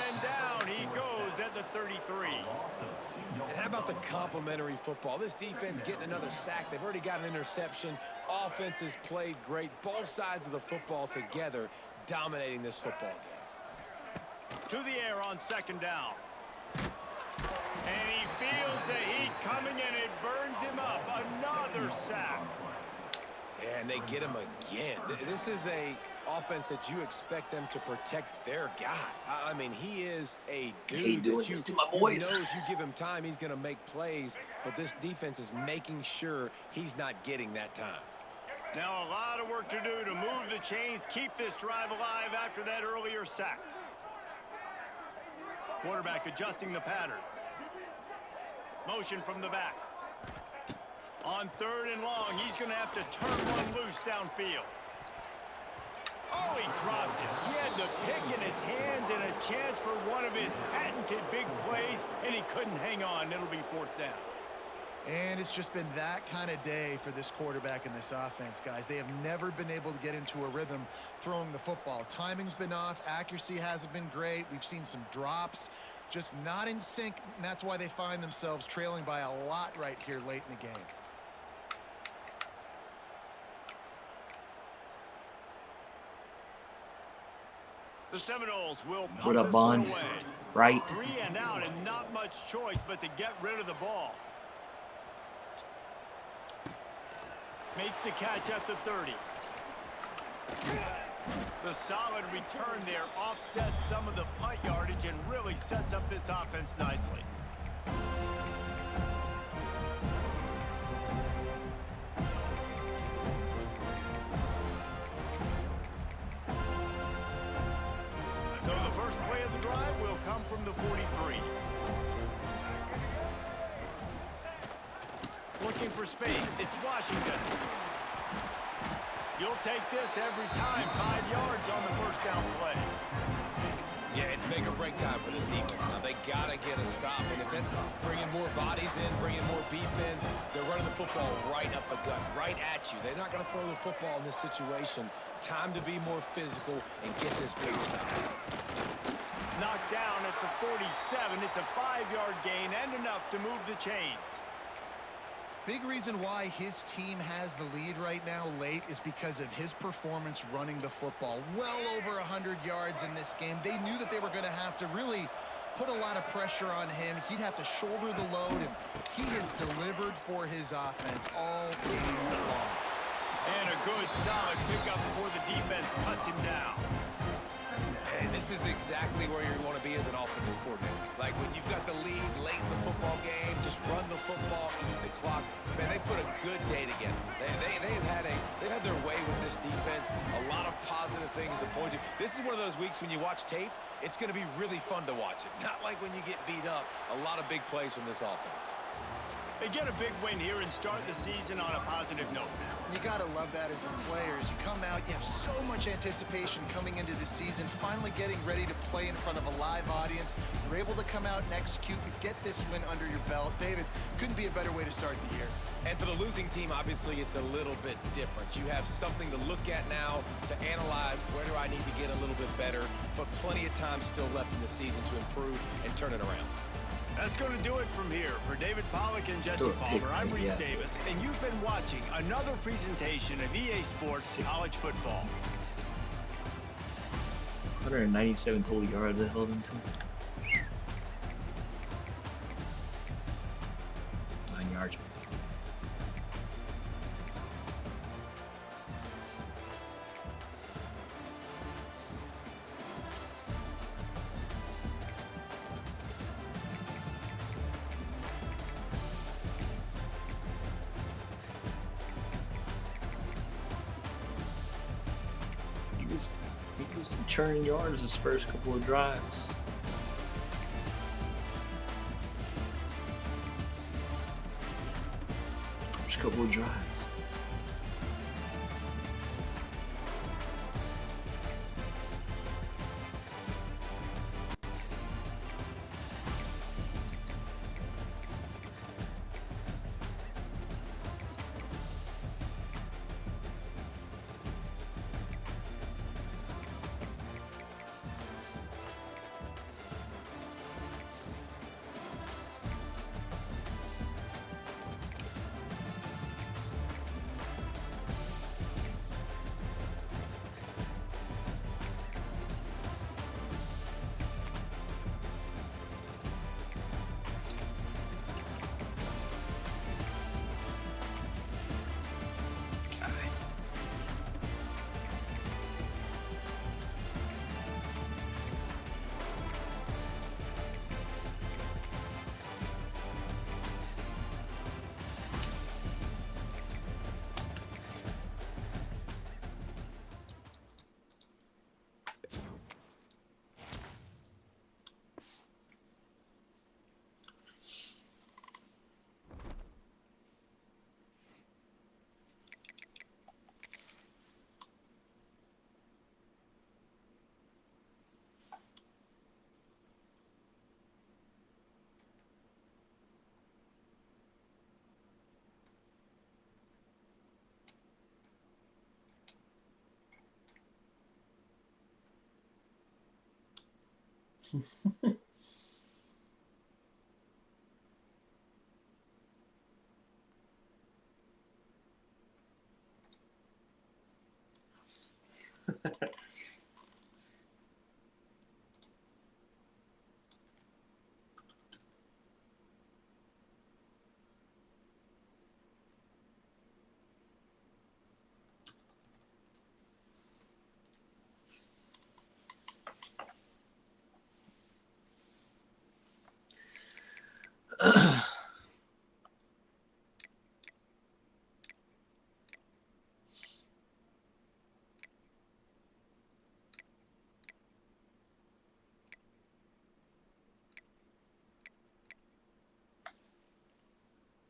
and down he goes at the 33. And how about the complimentary football? This defense getting another sack. They've already got an interception. Offense has played great. Both sides of the football together dominating this football game. To the air on 2nd down. And he feels the heat coming, and it burns him up. Another sack. And they get him again. This is a offense that you expect them to protect their guy. I mean, he is a dude doing that you this to my boys. know if you give him time, he's going to make plays. But this defense is making sure he's not getting that time. Now a lot of work to do to move the chains, keep this drive alive after that earlier sack. Quarterback adjusting the pattern. Motion from the back. On 3rd and long, he's going to have to turn one loose downfield. Oh, he dropped it. He had the pick in his hands and a chance for one of his patented big plays, and he couldn't hang on. It'll be 4th down. And it's just been that kind of day for this quarterback and this offense, guys. They have never been able to get into a rhythm throwing the football. Timing's been off. Accuracy hasn't been great. We've seen some drops, just not in sync, and that's why they find themselves trailing by a lot right here late in the game. The Seminoles will Put put up this Bond. one away. Right. 3 and out and not much choice but to get rid of the ball. Makes the catch at the 30. The solid return there offsets some of the punt yardage and really sets up this offense nicely. So the first play of the drive will come from the 43. Looking for space. It's Washington. You'll take this every time. 5 yards on the first down play. Yeah, it's make or break time for this defense. Now, they got to get a stop. And if that's bringing more bodies in, bringing more beef in, they're running the football right up the gut, right at you. They're not going to throw the football in this situation. Time to be more physical and get this big stop. Knocked down at the 47. It's a 5-yard gain and enough to move the chains. Big reason why his team has the lead right now late is because of his performance running the football. Well over 100 yards in this game. They knew that they were going to have to really put a lot of pressure on him. He'd have to shoulder the load, and he has delivered for his offense all game long. And a good, solid pickup before the defense cuts him down. And this is exactly where you want to be as an offensive coordinator. Like when you've got the lead late in the football game, just run the football, eat the clock. Man, they put a good day together. They've had their way with this defense. A lot of positive things to point to. This is one of those weeks when you watch tape, it's going to be really fun to watch it. Not like when you get beat up. A lot of big plays from this offense. They get a big win here and start the season on a positive note. You got to love that as the players. You come out, you have so much anticipation coming into the season, finally getting ready to play in front of a live audience. You're able to come out and execute and get this win under your belt. David, couldn't be a better way to start the year. And for the losing team, obviously, it's a little bit different. You have something to look at now to analyze where do I need to get a little bit better, but plenty of time still left in the season to improve and turn it around. That's going to do it from here. For David Pollack and Jesse Palmer, I'm Reese Davis, and you've been watching another presentation of EA Sports College Football. 197 total yards I held him to. 9 yards. He was churning yards his first couple of drives. First couple of drives.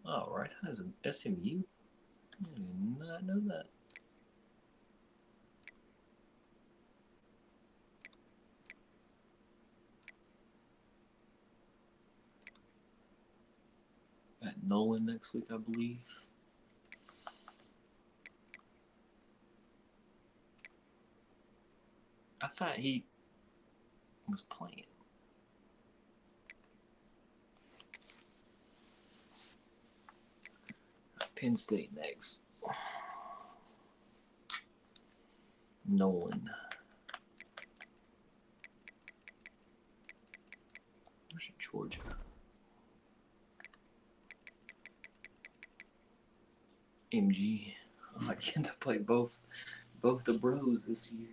Oh, right has an SMU? I did not know that. At Nolan next week, I believe. I thought he was playing. Penn State next. Nolan. Where's Georgia? MG. Oh, I get to play both the bros this year.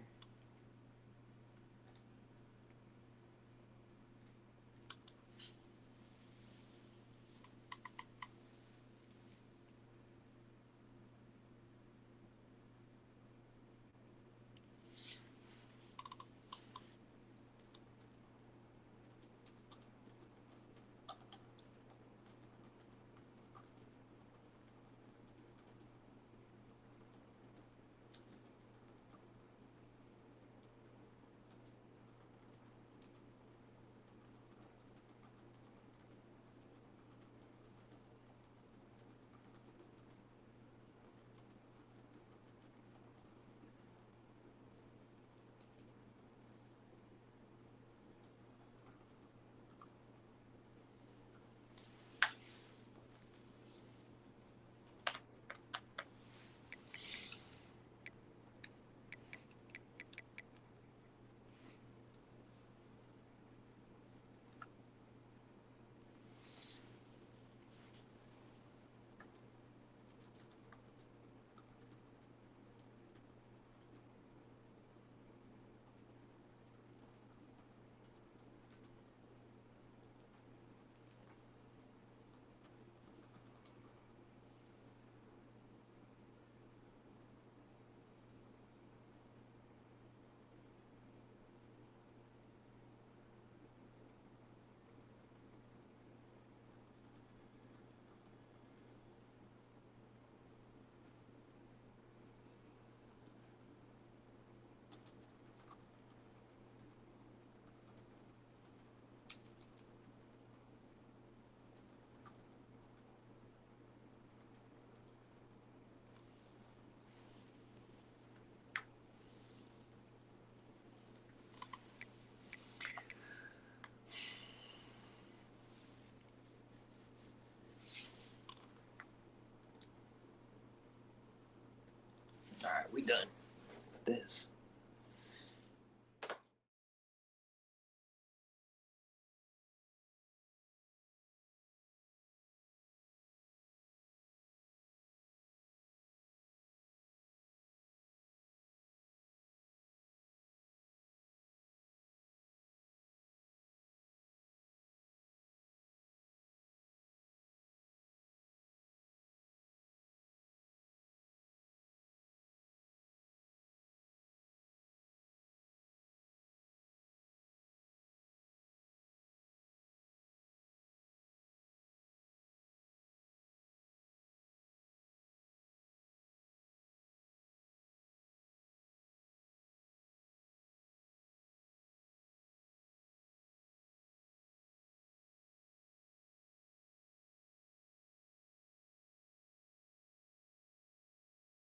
All right, we done. This.